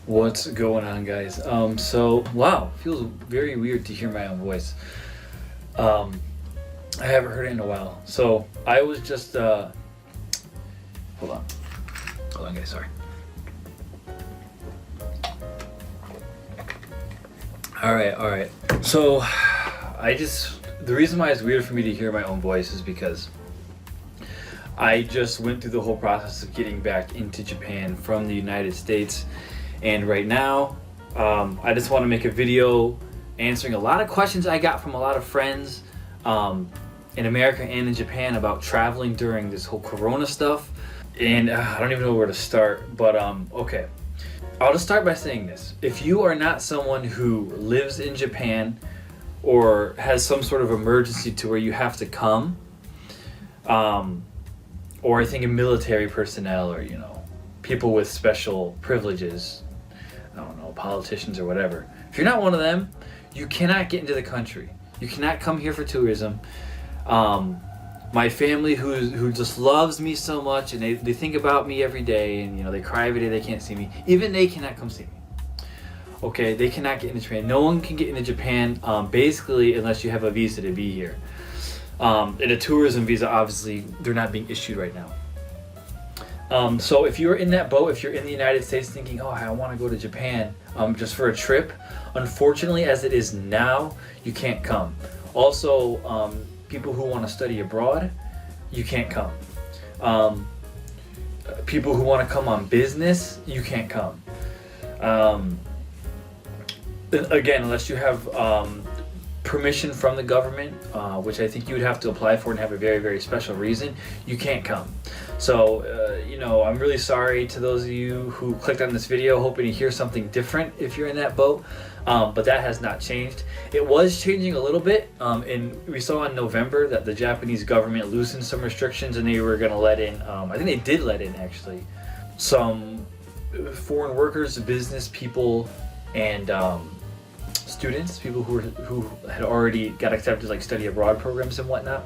What's going on, guys? Wow, feels very weird to hear my own voice. I haven't heard it in a while. So I was just hold on, guys. Sorry. All right. So the reason why it's weird for me to hear my own voice is because I just went through the whole process of getting back into Japan from the United States. And right now, I just want to make a video answering a lot of questions I got from a lot of friends in America and in Japan about traveling during this whole Corona stuff. And I don't even know where to start, but okay. I'll just start by saying this. If you are not someone who lives in Japan or has some sort of emergency to where you have to come, or I think military personnel or, people with special privileges, I don't know, politicians or whatever. If you're not one of them, you cannot get into the country. You cannot come here for tourism. My family who just loves me so much and they think about me every day and they cry every day they can't see me. Even they cannot come see me. Okay, they cannot get into Japan. No one can get into Japan basically unless you have a visa to be here. And a tourism visa, obviously, they're not being issued right now. So if you're in that boat, if you're in the United States thinking, oh, I want to go to Japan just for a trip, unfortunately, as it is now, you can't come. Also, people who want to study abroad, you can't come. People who want to come on business, you can't come. Again, unless you have permission from the government, which I think you would have to apply for and have a very, very special reason, you can't come. So, I'm really sorry to those of you who clicked on this video hoping to hear something different if you're in that boat, but that has not changed. It was changing a little bit, and we saw in November that the Japanese government loosened some restrictions and they were going to let in, I think they did let in actually, some foreign workers, business people, and students, people who had already got accepted like study abroad programs and whatnot.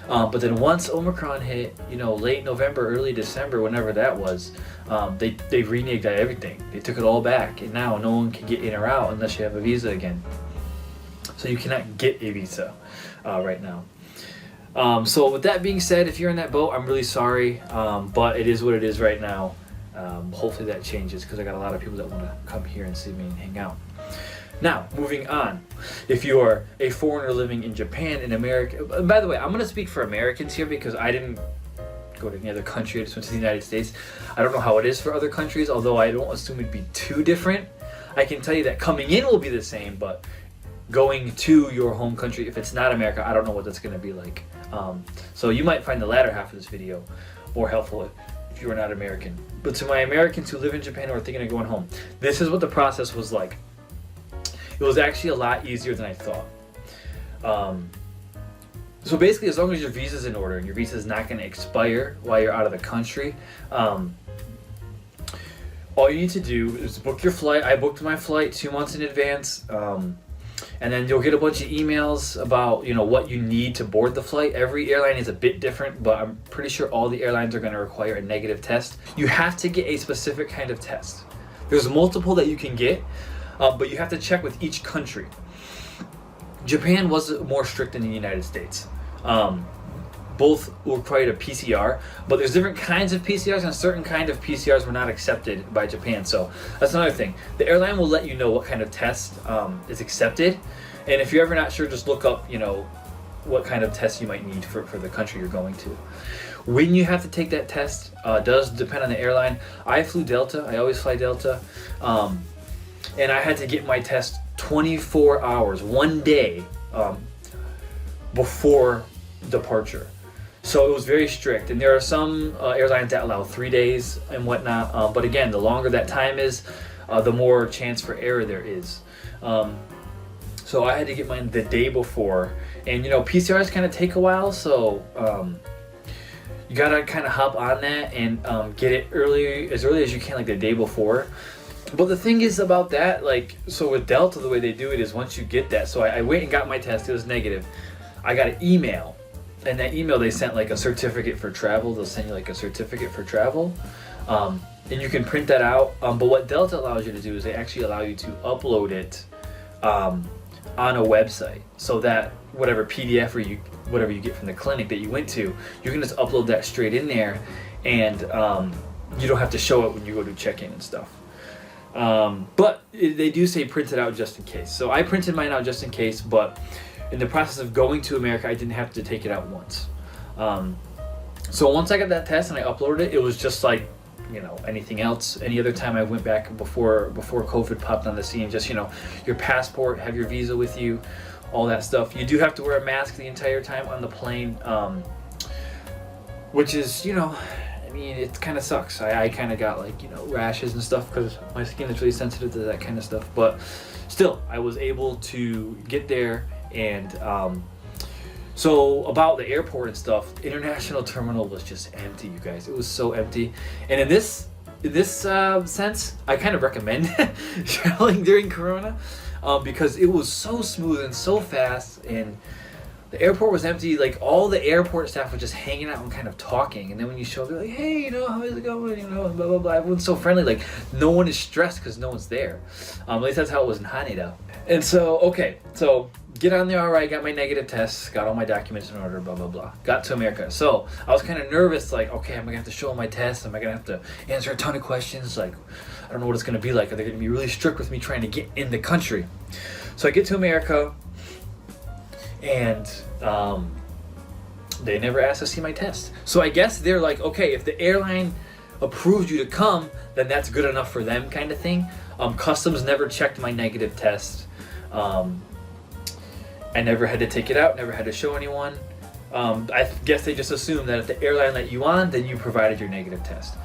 But then once Omicron hit, late November, early December, whenever that was, they reneged everything. They took it all back, and now no one can get in or out unless you have a visa again. So you cannot get a visa right now. So with that being said, if you're in that boat, I'm really sorry, but it is what it is right now. Hopefully that changes because I got a lot of people that want to come here and see me and hang out. Now, moving on, if you are a foreigner living in Japan, in America, by the way, I'm going to speak for Americans here because I didn't go to any other country, I just went to the United States. I don't know how it is for other countries, although I don't assume it'd be too different. I can tell you that coming in will be the same, but going to your home country, if it's not America, I don't know what that's going to be like. So you might find the latter half of this video more helpful if you are not American. But to my Americans who live in Japan or are thinking of going home, this is what the process was like. It was actually a lot easier than I thought. So basically, as long as your visa's in order and your visa is not going to expire while you're out of the country, all you need to do is book your flight. I booked my flight 2 months in advance, and then you'll get a bunch of emails about what you need to board the flight. Every airline is a bit different, but I'm pretty sure all the airlines are going to require a negative test. You have to get a specific kind of test. There's multiple that you can get. But you have to check with each country. Japan was more strict than the United States. Both required a PCR, but there's different kinds of PCRs, and certain kind of PCRs were not accepted by Japan. So that's another thing. The airline will let you know what kind of test is accepted, and if you're ever not sure, just look up, what kind of test you might need for the country you're going to. When you have to take that test does depend on the airline. I flew Delta. I always fly Delta. And I had to get my test 24 hours, one day, before departure. So it was very strict. And there are some airlines that allow 3 days and whatnot. But again, the longer that time is, the more chance for error there is. So I had to get mine the day before. And PCRs kind of take a while, so you gotta kind of hop on that and get it as early as you can, like the day before. But the thing is about that, so with Delta, the way they do it is once you get that. So I went and got my test. It was negative. I got an email. And that email, they sent a certificate for travel. They'll send you a certificate for travel. and you can print that out. But what Delta allows you to do is they actually allow you to upload it on a website, so that whatever PDF or whatever you get from the clinic that you went to, you can just upload that straight in there, and you don't have to show it when you go to check-in and stuff. But they do say print it out just in case. So I printed mine out just in case, but in the process of going to America, I didn't have to take it out once. So once I got that test and I uploaded it, it was just like, anything else, any other time I went back before COVID popped on the scene. Just, your passport, have your visa with you, all that stuff. You do have to wear a mask the entire time on the plane, which is, it kind of sucks. I kind of got rashes and stuff because my skin is really sensitive to that kind of stuff. But still, I was able to get there. And so about the airport and stuff, the international terminal was just empty, you guys. It was so empty. And in this sense, I kind of recommend traveling during Corona, because it was so smooth and so fast, and the airport was empty. Like, all the airport staff was just hanging out and kind of talking. And then when you show up, they're like, hey, how is it going? And blah, blah, blah. Everyone's so friendly. Like, no one is stressed because no one's there. At least that's how it was in Haneda. And so, okay, so get on there, all right, got my negative tests, got all my documents in order, blah, blah, blah. Got to America. So I was kind of nervous, like, okay, am I going to have to show them my tests? Am I going to have to answer a ton of questions? Like, I don't know what it's going to be like. Are they going to be really strict with me trying to get in the country? So I get to America, and they never asked to see my test. So I guess they're like, okay, if the airline approved you to come, then that's good enough for them, kind of thing. Customs never checked my negative test. I never had to take it out, never had to show anyone. I guess they just assumed that if the airline let you on, then you provided your negative test.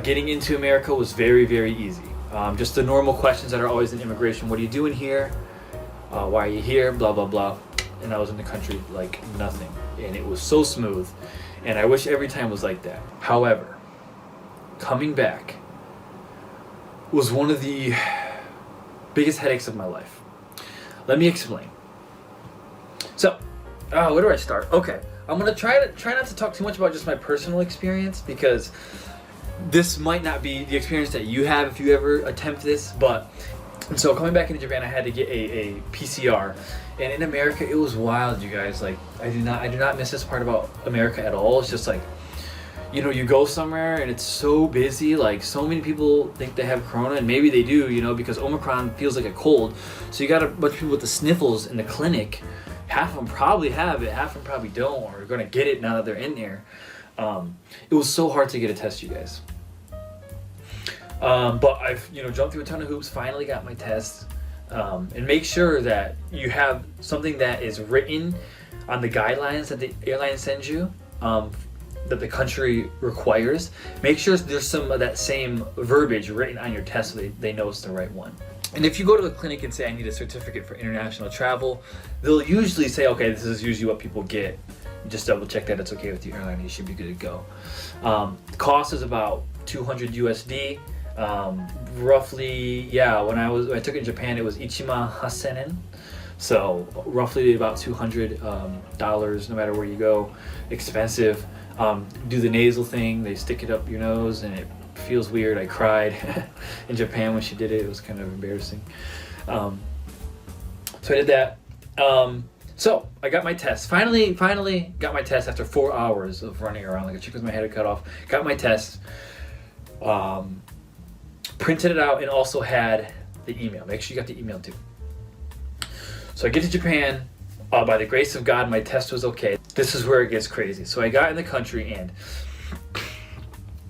Getting into America was very, very easy. Just the normal questions that are always in immigration. What are you doing here? Why are you here? Blah, blah, blah. And I was in the country like nothing. And it was so smooth. And I wish every time was like that. However, coming back was one of the biggest headaches of my life. Let me explain. So, where do I start? Okay, I'm gonna try not to talk too much about just my personal experience, because this might not be the experience that you have if you ever attempt this. But so coming back into Japan, I had to get a PCR, and in America it was wild, you guys. Like, I do not miss this part about America at all. It's just like, you go somewhere and it's so busy, like so many people think they have corona, and maybe they do, because Omicron feels like a cold. So you got a bunch of people with the sniffles in the clinic. Half of them probably have it, half of them probably don't, or are going to get it now that they're in there. It was so hard to get a test, you guys. But I've, jumped through a ton of hoops, finally got my test. And make sure that you have something that is written on the guidelines that the airline sends you, that the country requires. Make sure there's some of that same verbiage written on your test so they know it's the right one. And if you go to the clinic and say, I need a certificate for international travel, they'll usually say, okay, this is usually what people get. Just double check that it's okay with the airline, you should be good to go. The cost is about 200 USD. Roughly, when I took it in Japan, it was Ichiman Hasenen. So roughly about $200 no matter where you go. Expensive. Do the nasal thing, they stick it up your nose and it feels weird. I cried in Japan when she did it. It was kind of embarrassing. So I did that. So I got my test. Finally got my test after 4 hours of running around like a chicken with my head cut off. Got my test. Printed it out and also had the email. Make sure you got the email too. So I get to Japan. By the grace of God, my test was okay. This is where it gets crazy. So I got in the country, and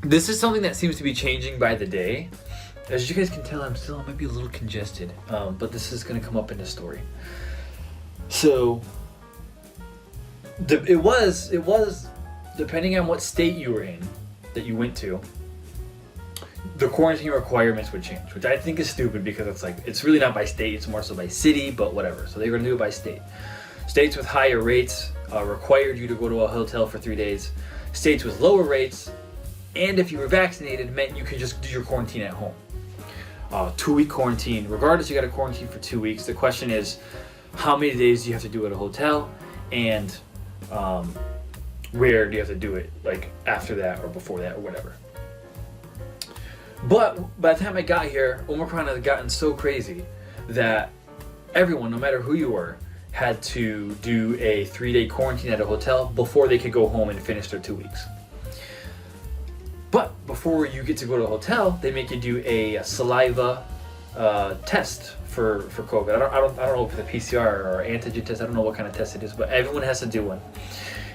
this is something that seems to be changing by the day. As you guys can tell, I might be a little congested, but this is going to come up in the story. So it was depending on what state you were in that you went to, the quarantine requirements would change, which I think is stupid because it's really not by state, it's more so by city, but whatever. So they were going to do it by state. States with higher rates required you to go to a hotel for 3 days. States with lower rates, and if you were vaccinated, meant you could just do your quarantine at home. 2-week quarantine. Regardless, you got to quarantine for 2 weeks. The question is, how many days do you have to do at a hotel, and where do you have to do it, like after that or before that or whatever. But by the time I got here, Omicron had gotten so crazy that everyone, no matter who you were, had to do a 3-day quarantine at a hotel before they could go home and finish their 2 weeks. But before you get to go to the hotel, they make you do a saliva test for COVID. I don't know if it's a PCR or antigen test. I don't know what kind of test it is, but everyone has to do one.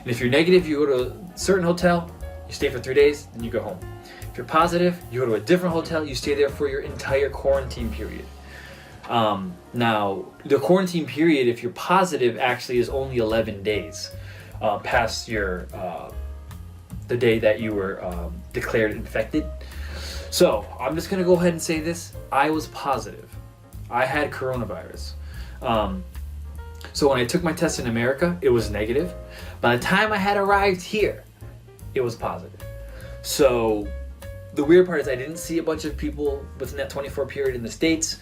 And if you're negative, you go to a certain hotel, you stay for 3 days, then you go home. If you're positive, you go to a different hotel, you stay there for your entire quarantine period. Now, the quarantine period, if you're positive, actually is only 11 days past your the day that you were declared infected. So I'm just gonna go ahead and say this: I was positive. I had coronavirus. So when I took my test in America, it was negative. By the time I had arrived here, it was positive. So the weird part is I didn't see a bunch of people within that 24 period in the States.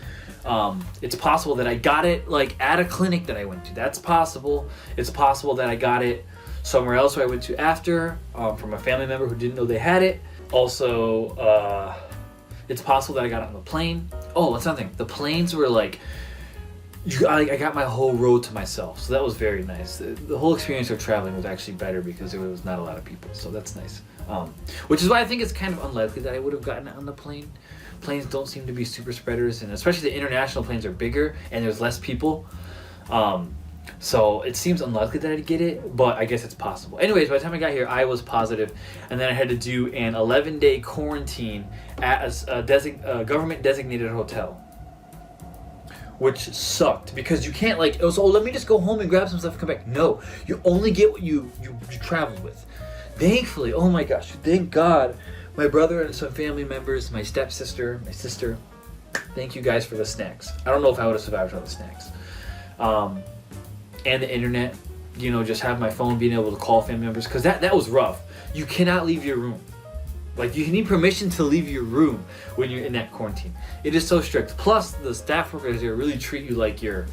It's possible that I got it like at a clinic that I went to. That's possible. It's possible that I got it somewhere else where I went to after, from a family member who didn't know they had it. Also, it's possible that I got it on the plane. Oh, that's something. The planes were like, I got my whole row to myself, so that was very nice. The whole experience of traveling was actually better because there was not a lot of people, so that's nice. Which is why I think it's kind of unlikely that I would have gotten it on the plane. Planes don't seem to be super spreaders, and especially the international planes are bigger and there's less people. So it seems unlikely that I'd get it, but I guess it's possible. Anyways, by the time I got here, I was positive, and then I had to do an 11-day quarantine at a government-designated hotel, which sucked because you can't like, oh, so let me just go home and grab some stuff and come back. No, you only get what you traveled with. Thankfully, oh my gosh, thank God, my brother and some family members, my stepsister, my sister, thank you guys for the snacks. I don't know if I would have survived without the snacks. And the internet, just have my phone, being able to call family members, because that was rough. You cannot leave your room. Like, you need permission to leave your room when you're in that quarantine. It is so strict. Plus, the staff workers here really treat you like you're,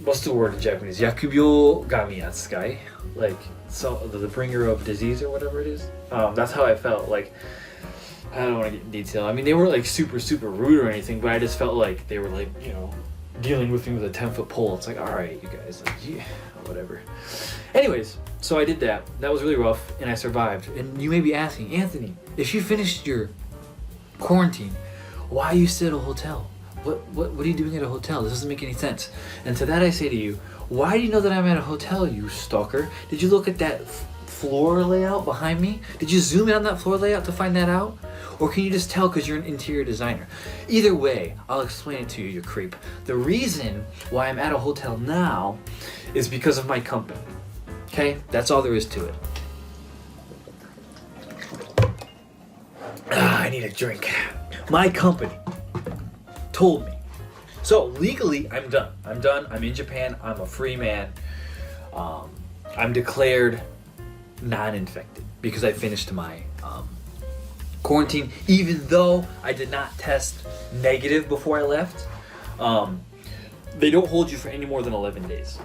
what's the word in Japanese? Yakubyo gamiatsukai. Like, so the bringer of disease or whatever it is. That's how I felt. Like, I don't want to get in detail. I mean, they weren't like super, super rude or anything, but I just felt like they were like, dealing with me with a 10-foot pole. It's like, all right, you guys, like, yeah, whatever. Anyways, so I did that. That was really rough, and I survived. And you may be asking, Anthony, if you finished your quarantine, why are you still at a hotel? What are you doing at a hotel? This doesn't make any sense. And to that I say to you, why do you know that I'm at a hotel, you stalker? Did you look at that floor layout behind me? Did you zoom in on that floor layout to find that out? Or can you just tell because you're an interior designer? Either way, I'll explain it to you, you creep. The reason why I'm at a hotel now is because of my company. Okay? That's all there is to it. I need a drink. My company told me. So legally, I'm done. I'm in Japan. I'm a free man. I'm declared non-infected because I finished my quarantine, even though I did not test negative before I left. They don't hold you for any more than 11 days,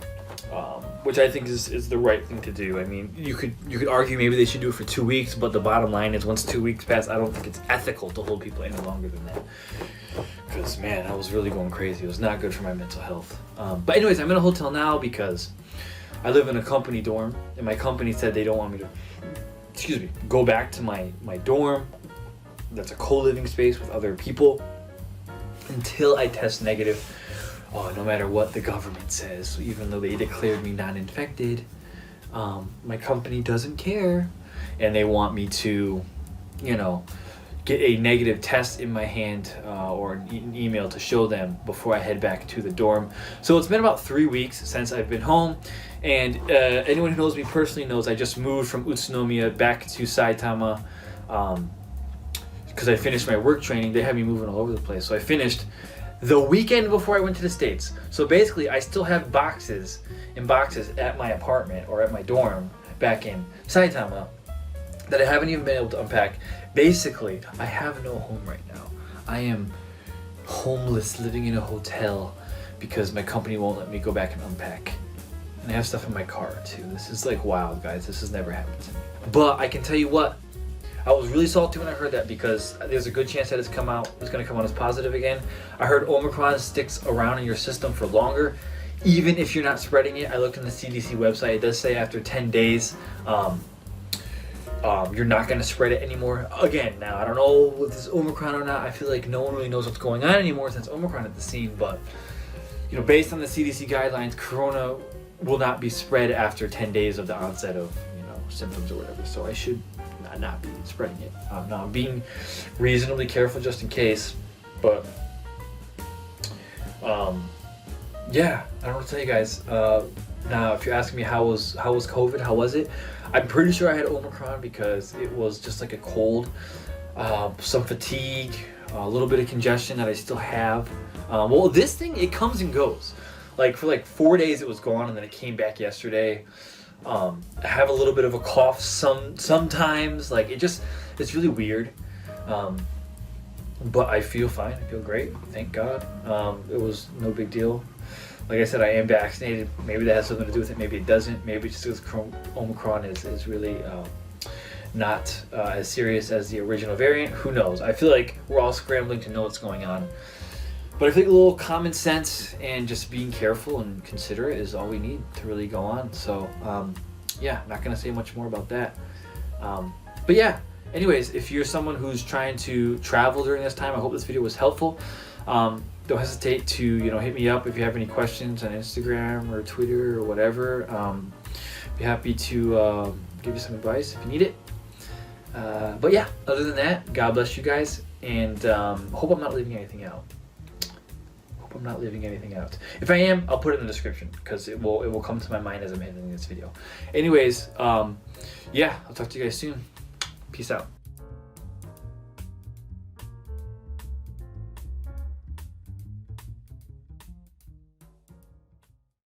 which I think is the right thing to do. I mean, you could argue maybe they should do it for 2 weeks, but the bottom line is once 2 weeks pass, I don't think it's ethical to hold people any longer than that. Because, man, I was really going crazy. It was not good for my mental health. But anyways, I'm in a hotel now because I live in a company dorm, and my company said they don't want me to, go back to my dorm. That's a co-living space with other people until I test negative. Oh, no matter what the government says, so even though they declared me non-infected, my company doesn't care, and they want me to, get a negative test in my hand or an email to show them before I head back to the dorm. So it's been about 3 weeks since I've been home, and anyone who knows me personally knows I just moved from Utsunomiya back to Saitama because I finished my work training. They had me moving all over the place. So I finished the weekend before I went to the States. So basically, I still have boxes at my apartment or at my dorm back in Saitama that I haven't even been able to unpack. Basically, I have no home right now. I am homeless, living in a hotel because my company won't let me go back and unpack. And I have stuff in my car too. This is like wild, guys. This has never happened to me. But I can tell you what, I was really salty when I heard that because there's a good chance that it's going to come out as positive again. I heard Omicron sticks around in your system for longer, even if you're not spreading it. I looked on the CDC website. It does say after 10 days, you're not going to spread it anymore. Again, now I don't know if this is Omicron or not. I feel like no one really knows what's going on anymore since Omicron at the scene. But based on the CDC guidelines, Corona will not be spread after 10 days of the onset of symptoms or whatever. So I should not be spreading it. Now I'm being reasonably careful just in case. But yeah, I don't know what to tell you guys. Now, if you're asking me how was COVID, how was it? I'm pretty sure I had Omicron because it was just like a cold, some fatigue, a little bit of congestion that I still have. Well, this thing, it comes and goes. Like for 4 days it was gone, and then it came back yesterday. I have a little bit of a cough sometimes. Like it's really weird. But I feel fine. I feel great. Thank God. It was no big deal. Like I said, I am vaccinated. Maybe that has something to do with it. Maybe it doesn't. Maybe it's just because Omicron is really not as serious as the original variant. Who knows? I feel like we're all scrambling to know what's going on. But I think a little common sense and just being careful and considerate is all we need to really go on. So, yeah, not going to say much more about that. But yeah, anyways, if you're someone who's trying to travel during this time, I hope this video was helpful. Don't hesitate to hit me up if you have any questions on Instagram or Twitter or whatever. Be happy to give you some advice if you need it. But yeah, other than that, God bless you guys, and hope I'm not leaving anything out. I'm not leaving anything out. If I am, I'll put it in the description because it will come to my mind as I'm editing this video. Anyways, yeah, I'll talk to you guys soon. Peace out.